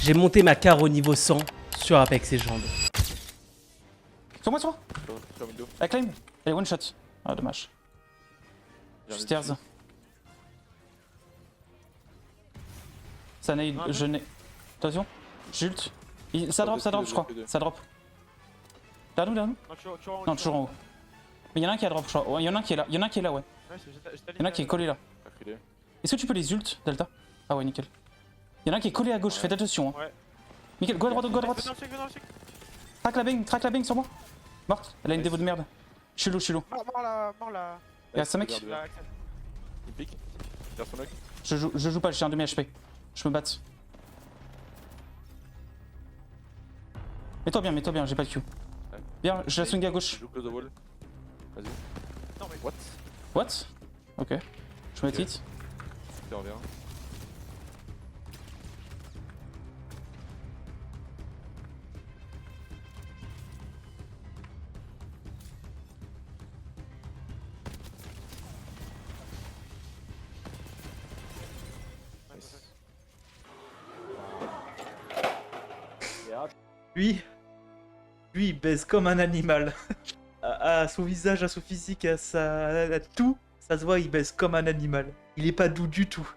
J'ai monté ma carte au niveau 100 sur Apex Legends. Sur moi, sur moi. Sur window. La climb. Elle est one shot. Ah, dommage. Je suis stairs. Ça nade, je n'ai. Attention. J'ult. Ça drop, je crois. Ça drop. Derrière nous. Non, toujours en haut. Mais y'en a un qui a drop, je crois. Ouais, y'en a un qui est là. Y'en a un qui est là, ouais. Y'en a un qui est collé là. Est-ce que tu peux les ult, Delta? Ah ouais, nickel. Y'en a un qui est collé à gauche, faites attention. Hein. Ouais. Nickel, go à droite. Track la bang sur moi. Morte, elle a une dévo de merde. Je suis low. Mort là. Y'a 5 mecs. Il pique. Tire son knock. Je joue pas, j'ai un demi HP. Je me batte. Mets-toi bien, j'ai pas de Q. Bien, je la swing à gauche. Je joue close the wall. Vas-y. Non mais What? What? Ok. Je mets hit. Tu reviens. Lui, il baise comme un animal. à son visage, à son physique, à tout, ça se voit, il baise comme un animal. Il est pas doux du tout.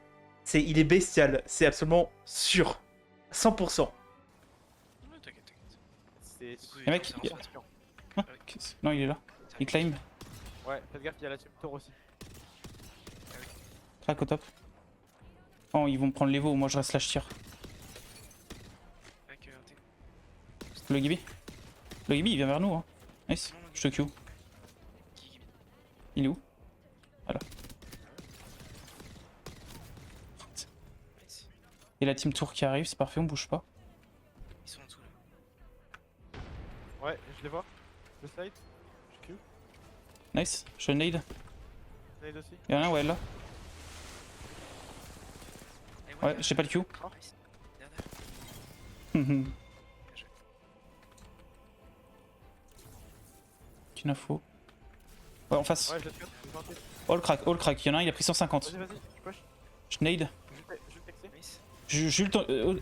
Il est bestial, c'est absolument sûr. 100%. Ouais, t'inquiète. C'est. Y'a mec, non, il est là. Il climb. Ouais, faites gaffe, il y a la team tour aussi. Track au top. Oh, ils vont me prendre les veaux, moi je reste slash tir. Le Gibi, il vient vers nous. Hein. Nice, je te Q. Il est où? Voilà. Et la team tour qui arrive, c'est parfait, on bouge pas. Ils sont en dessous là. Ouais, je les vois. Je slide. Je Q. Nice, je nade. Slide aussi. Y'en a un, ouais, là. Eh Ouais, j'ai pas le Q. Nice. Derrière. Qu'une info. Ouais, en face. Ouais, je le tue. All crack. Y'en a un, il a pris 150. Vas-y, je push. Je nade. Je vais texter. Nice. Je le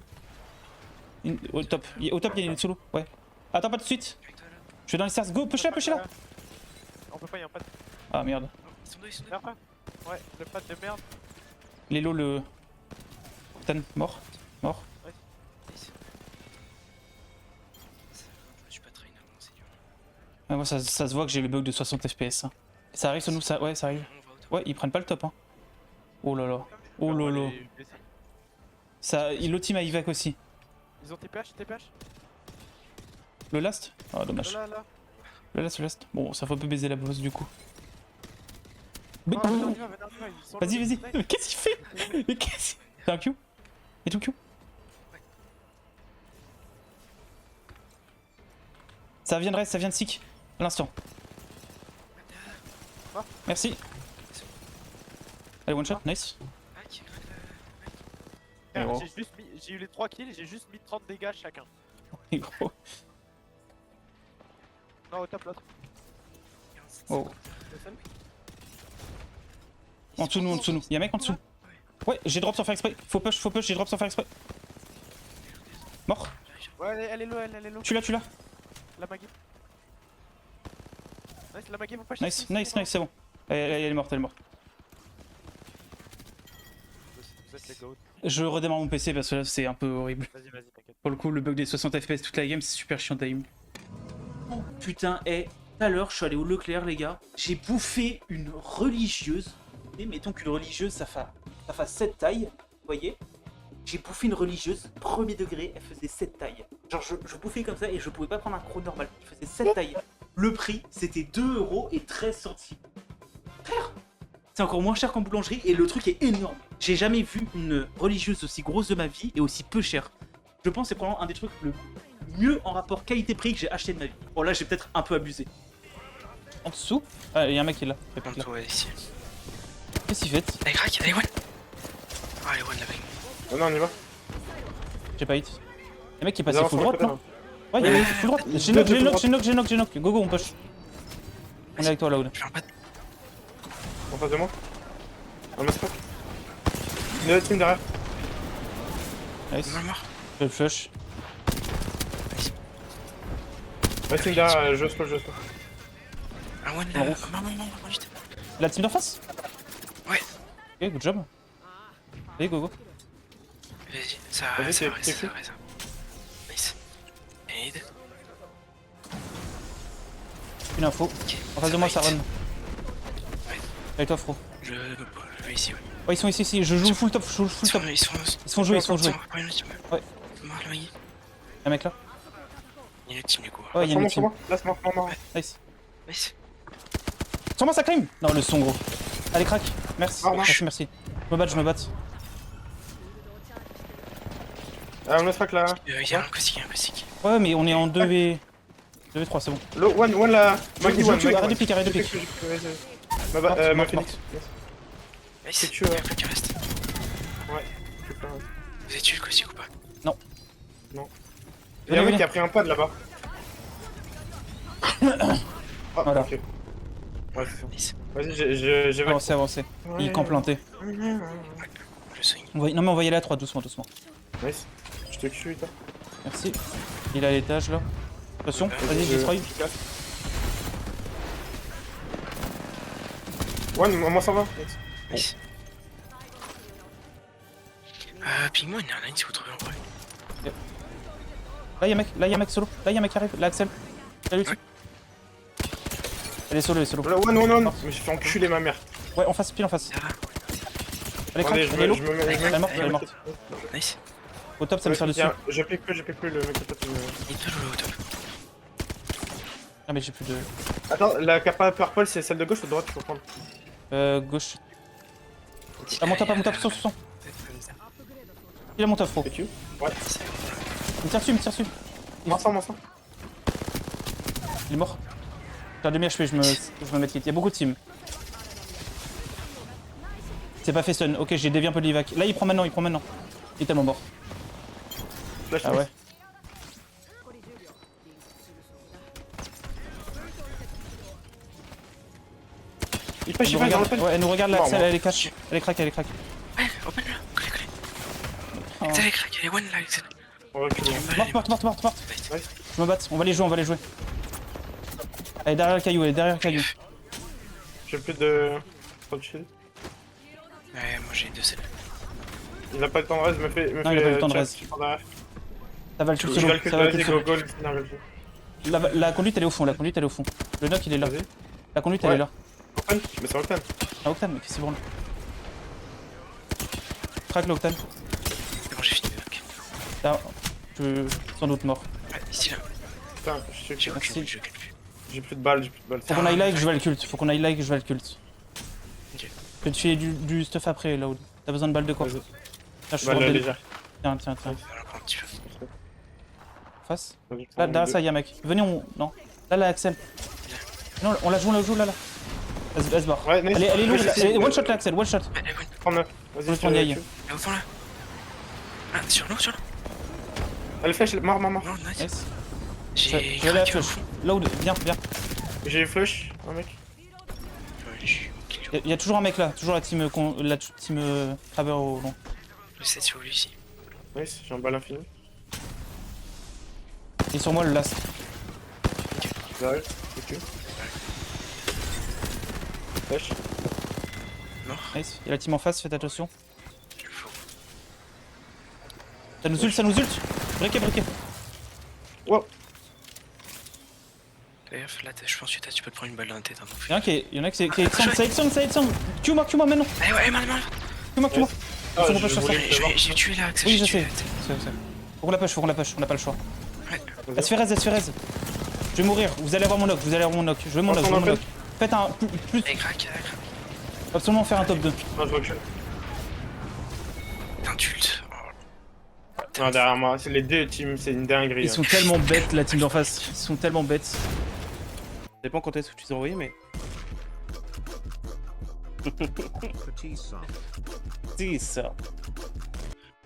au top. Au top, il y a une solo. Ouais. Attends, pas de suite. Avec toi là. Je vais dans les stairs. Go, push là. On peut pas, y'a un pad. Ah merde. Oh, ils sont deux. Mais après. Ouais, le pad de merde. Il est low le. Tan, mort. Nice. Je me suis pas traîné avant, c'est dur. Ah, moi, ça se voit que j'ai le bug de 60 FPS. Hein. Ça arrive sur nous, ça. Ouais, ça arrive. On va au top. Ouais, ils prennent pas le top. Hein. Oh là là. Oh là là. Ça, l'autre team a Ivac aussi. Ils ont TPH. Le last? Ah, dommage. Là. Le last. Bon, ça faut un peu baiser la boss du coup. Mais... Oh, on y va, ils sont Vas-y. là. Mais qu'est-ce qu'il fait? Mais qu'est-ce qu'il... T'as un Q? Et tout Q? Ça vient de reste, ça vient de sick. À l'instant. Merci. Allez, one shot, nice. Ah, qui craque Frère, gros. j'ai eu les 3 kills, j'ai juste mis 30 dégâts chacun. Et gros. Non, au top l'autre. Oh. Le seul. En dessous de nous. Y'a un mec en dessous. Ouais, j'ai drop sans faire exprès. Faut push, j'ai drop sans faire exprès. Mort. Ouais, elle est low, Tu l'as. La Maggie. Nice, la Maggie, vous push. Nice, c'est bon. Elle est morte. Vous êtes les goats. Je redémarre mon PC parce que là c'est un peu horrible. Vas-y, t'inquiète. Pour le coup, le bug des 60 FPS toute la game, c'est super chiant à aim. Oh putain, tout à l'heure, je suis allé au Leclerc, les gars. J'ai bouffé une religieuse. Et mettons qu'une religieuse, ça fasse 7 tailles. Vous voyez? J'ai bouffé une religieuse, premier degré, elle faisait 7 tailles. Genre, je bouffais comme ça et je pouvais pas prendre un croc normal. Il faisait 7 tailles. Le prix, c'était 2,13 €. Frère, c'est encore moins cher qu'en boulangerie et le truc est énorme. J'ai jamais vu une religieuse aussi grosse de ma vie et aussi peu chère. Je pense que c'est probablement un des trucs le mieux en rapport qualité-prix que j'ai acheté de ma vie. Bon, là, j'ai peut-être un peu abusé. En dessous? Ah, il y a un mec qui est là. En dessous, ouais, ici. Qu'est-ce qu'il fait? Allez, crack, allez, one. Ah, allez, one, la bang. Oh non, on y va. J'ai pas hit. Y'a un mec qui est passé full droite, non? Ouais, y'a un mec full droite. J'ai knock. Go, on push. On est avec toi là, Oud. Je vais en pas. En face de moi. Un mass pack. Une autre team derrière. Nice. Non, mort. Je le flush. Reste derrière, je slow. Ah ouais, En là. ouf. Non, juste. La team d'en face? Ouais. Ok, good job. Allez, go. Vas-y, ça Vas-y, va, ça t'es va. Nice. Aide. Une info. Ok. En face de moi, ça run. Ouais. Avec toi, Fro. Je vais ici, ouais. Ouais, ils sont ici. Je joue full top. Ils sont Ils se font jouer. Ouais. Mort le magi. Un mec là. Il y a une team du coup. Ouais, il y a une team. Là, c'est mort. Nice. Nice. Sur moi, ça climb. Non, le son, gros. Allez, crack. Merci. Ah, non. Merci. Je me bats. On laisse pas là. Il y a un classique. Ouais, mais on est en 2v3, c'est bon. One là. Maggie one. Arrête de pique. Ma Phoenix. Nice. C'est que, Il y a un qui reste. Ouais. Vous êtes tué le classique ou pas? Il y a un mec qui a pris un pad là-bas. Ah, Voilà. ok. Ouais, c'est ça. Nice. Vas-y, j'ai Avancez. Il est camp planté. Je swing. Non, mais on va y aller à 3, doucement. Nice. Je te tue, toi. Merci. Il est à l'étage là. Attention, vas-y, Je- destroy. One, moi ça va. Nice. Ping-moi, il y a un line si vous trouvez en vrai. Là, y'a un mec solo. Là, y'a un mec qui arrive. Là, Axel. Salut, Ouais. Elle est solo. One. Mais j'ai fait enculer ma mère. Ouais, en face, pile en face. Ça va. Elle est crack, Attendez, elle est low. je me mets. Elle est morte. Nice. Au top, ça me tire dessus. Je pique plus le mec qui peut Il est pas joué au top. Ah, mais j'ai plus de. Attends, la capa purple c'est celle de gauche ou de droite qu'il faut prendre? Gauche. Ah, mon top, attention. Il a mon top, Fro. Et tu? Il me tire dessus. Moi ça. Il est mort. J'ai un demi-HP, je me mets de kit. Il y a beaucoup de team. C'est pas fait stun. Ok, j'ai dévié un peu de l'evac. Là, il prend maintenant. Il est tellement mort. Flash, Ah ouais. Il passe, Elle nous regarde, ouais, elle nous regarde là, Mort, Axel, mort. elle est crack. Elle est crack. Ouais, open-le. Collez. Oh. Axel est crack, elle est one là, Axel. On va reculer. Morte. Ouais. Je me batte, on va les jouer. Elle est derrière le caillou, J'ai plus de. Trop de shield. Ouais, moi j'ai 2 selles. Il a pas le temps de reste, me fait. Non, il a pas le temps de chat, reste. je suis par derrière. Ça va le tuer Je vais le solo. cul, vas-y, go. Non, vas-y. La conduite elle est au fond. Le knock il est là. Vas-y. La conduite elle est là. Open, mais c'est Octane. Ah, Octane, mais qu'est-ce qu'il branle? Crack l'Octane. C'est bon, j'ai fini le knock. Là, sans doute mort. Ouais, ici là. Putain, je J'ai suis. Merci. je calcule plus. J'ai plus de balles. Faut qu'on aille like, je vais le culte. Ok. Je vais te filer du stuff après, Loud. T'as besoin de balles de quoi? Vas-y. Là, je suis Balle en légère. Tiens. Alors, encore un petit peu. Face. Vas-y, Là, derrière ça, y'a un mec. Venez, Non. Là, Axel. Non, on la joue là. Elle se barre. Ouais, nice. Elle est lourde. Ouais, Elle est one shot là, Axel, one shot. Elle est one. 39. On Vas-y, se prend Yaï. Elle est au fond là. Ah, sur l'eau. Elle flèche, mort. Non, nice. Nice. J'ai Je vais la craqué au flush. fond. Loud, viens. J'ai flush, un mec. Ouais, j'ai kill. Y'a toujours un mec là, toujours la team Traver au long. Le 7 sur lui ici. Nice, j'ai un balle infini. Il est sur moi le last. J'arrive, c'est tu. Flash. Mort. Nice. Y'a la team en face, faites attention. Il le faut. Ça nous ult. Breaké. Wow. D'ailleurs, là, je pense que tu peux te prendre une balle dans la tête. Hein, donc. Y'en a qui est ça Exxon. Tue-moi maintenant. Allez, ouais, mal. Tue-moi. Ah, Faut qu'on je push sur ça. voulais l'avoir. J'ai tué là, Axel. Oui, j'ai je tué sais. là. Faut qu'on la push, on n'a pas le choix. Ouais. Elle se fait raise. Je vais mourir, vous allez avoir mon knock, Je veux mon knock. Faites un plus. Elle craque. Absolument faire un top 2. Non, je recule. T'insultes. Non, derrière moi, c'est les deux teams, c'est une dinguerie. Ils sont tellement bêtes, la team d'en face. Ils sont tellement bêtes. Ça dépend quand est-ce que tu les as envoyés, mais. C'est ça.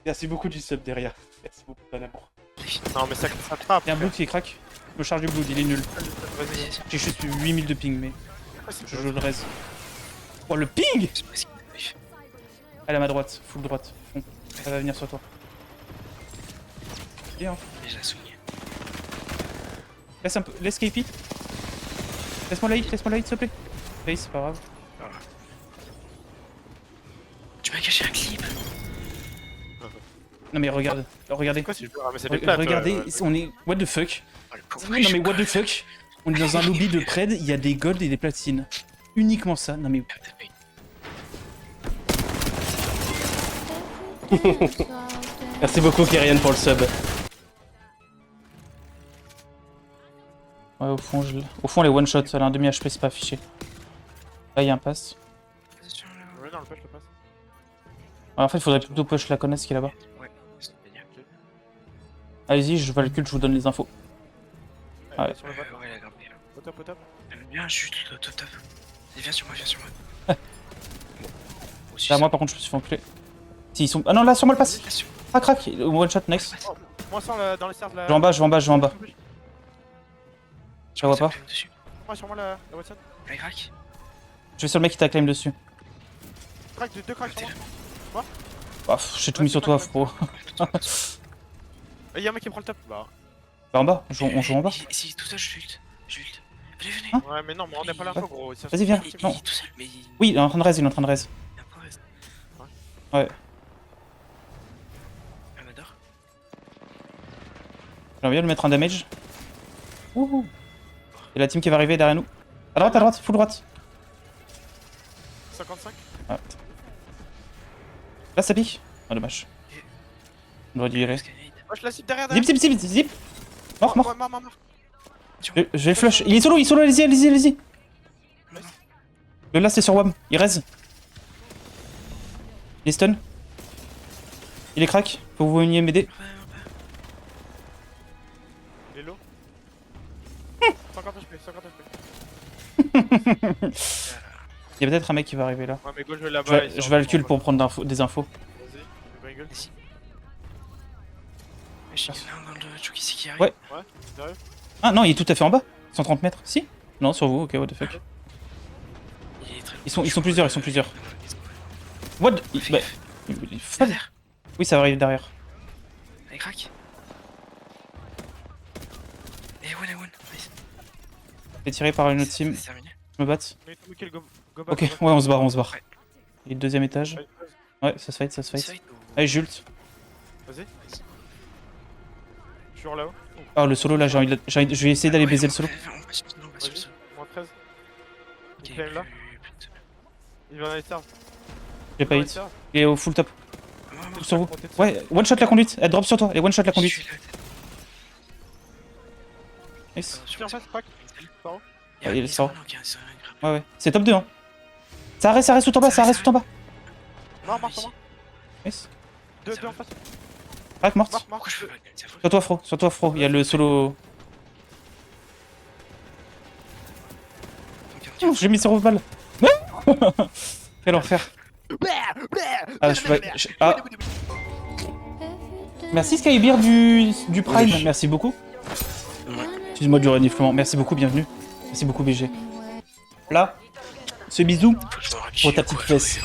Merci beaucoup du sub derrière. Merci beaucoup, ton amour. Non, mais ça trappe. Il y a un blood qui est crack. Je me charge du blood, il est nul. Vas-y. J'ai juste 8000 de ping, mais je joue le raise. Oh, le ping! C'est pas ce qu'il Elle est à ma droite, full droite. Fond. Elle va venir sur toi. hein. Déjà soigné. Laisse un peu. Laisse KP. Laisse-moi la hit, s'il te plaît. Face, c'est pas grave. Tu m'as caché un clip. Non mais regarde, regardez. Quoi, c'est ah, mais c'est des plates, Regardez, on est. What the fuck? Oh, le pauvre Non mais what the fuck? On est dans un lobby de Pred, il y a des golds et des platines. Uniquement ça. Non mais. Merci beaucoup, Kyrian, pour le sub. Ouais, au fond les one shot, elle a un demi HP, c'est pas affiché. Là, il y a un pass. Ouais, non, le push, le passe. Ouais, en fait, il faudrait plutôt push la connaisse qui est là-bas. Ouais, c'est génial. Allez-y, je valcule, je vous donne les infos. Ah ouais. Sur le bas. Ouais, il a grimpé là. Au top, au top. Bien, juste top, top, top. Allez, viens sur moi, viens sur moi. Bon, aussi, Là, moi, par contre, je me suis fait enculer. Si, ils sont. Ah non, là, sur moi le passe. bien sûr. Crac, crac. One shot, next. Oh, moi, sans dans les cercles là. Je vais en bas, je vais en bas. Je la vois pas. Dessus. Moi, sur moi la Watson. Allez, crack. Je vais sur le mec qui t'a claim dessus. Crack, deux cracks sur moi. Bah, j'ai tout mis sur toi, frérot. Et y'a un mec qui prend le top. Bah. Bah, en bas, on joue en bas. Si, tout ça, je ult. Venez, venez. Hein Ouais, mais non, mais on n'a pas l'info, gros. Vas-y, viens. Il Non. est tout seul, mais il Oui, il est en train de raise, a pas raison. Ouais. Amador. J'aimerais bien lui mettre un damage. Wouhou. Et la team qui va arriver derrière nous. À droite, full droite. 55. Ah. Là, ça pique. Ah, dommage. On aurait dû y aller. Moi, je la cible derrière. Zip. Mort. Mort. Je vais flush. Il est solo, allez-y. Le last est sur Wam, il raise. Il est stun. Il est crack, faut que vous veniez m'aider. Il est low. 50 HP. Il y a peut-être un mec qui va arriver là. Ouais, mais go, je vais là-bas. Je vais le cul pour prendre des infos. Vas-y, gueule. Je sais qu'il y en a un dans le truc ici qui arrive. Ouais. Ouais, sérieux. Ah non, il est tout à fait en bas. 130 mètres. Si? Non, sur vous, ok, what the fuck. Il est très Ils sont plusieurs. What? Bah, oui, ça va arriver derrière. Allez, crack. Et one. Nice. Il est tiré par une autre team. C'est terminé. Je me batte. Mais tout kill, go back. Ok, ouais, on se barre. Il est deuxième étage. Ouais, ça se fight. Side ou- Allez, j'ult. Vas-y. Toujours là-haut. Ah, le solo là, je vais essayer d'aller baiser le solo. On passe sur le solo, on passe sur le Vas-y. solo. Moins 13. Ok, Il claim là. plus de- Il va dans les stars. J'ai pas hit. Il est au full top. Mort. Sur vous. Ouais, one shot la conduite. Elle drop sur toi. Et one shot la conduite. Je suis là. Nice. Je suis en face, crack. Pardon. Il y a il est un sort. Isoman, ok, c'est un grave. Ouais. C'est top 2, hein. Ça reste tout en bas, Mort sur moi. Nice. Deux en face. Crack, morte. Mort. Pourquoi je peux pas gagner ça? Sur toi, Fro. Il y a le solo. Ouh, j'ai mis sur vos balles. Quel enfer. Ah, ah. Merci Skybeer du Prime. Merci beaucoup. Excuse-moi du reniflement. Merci beaucoup, bienvenue. Merci beaucoup BG. Là, ce bisou Faut que je me rappelle pour ta quoi petite jouer. fesse.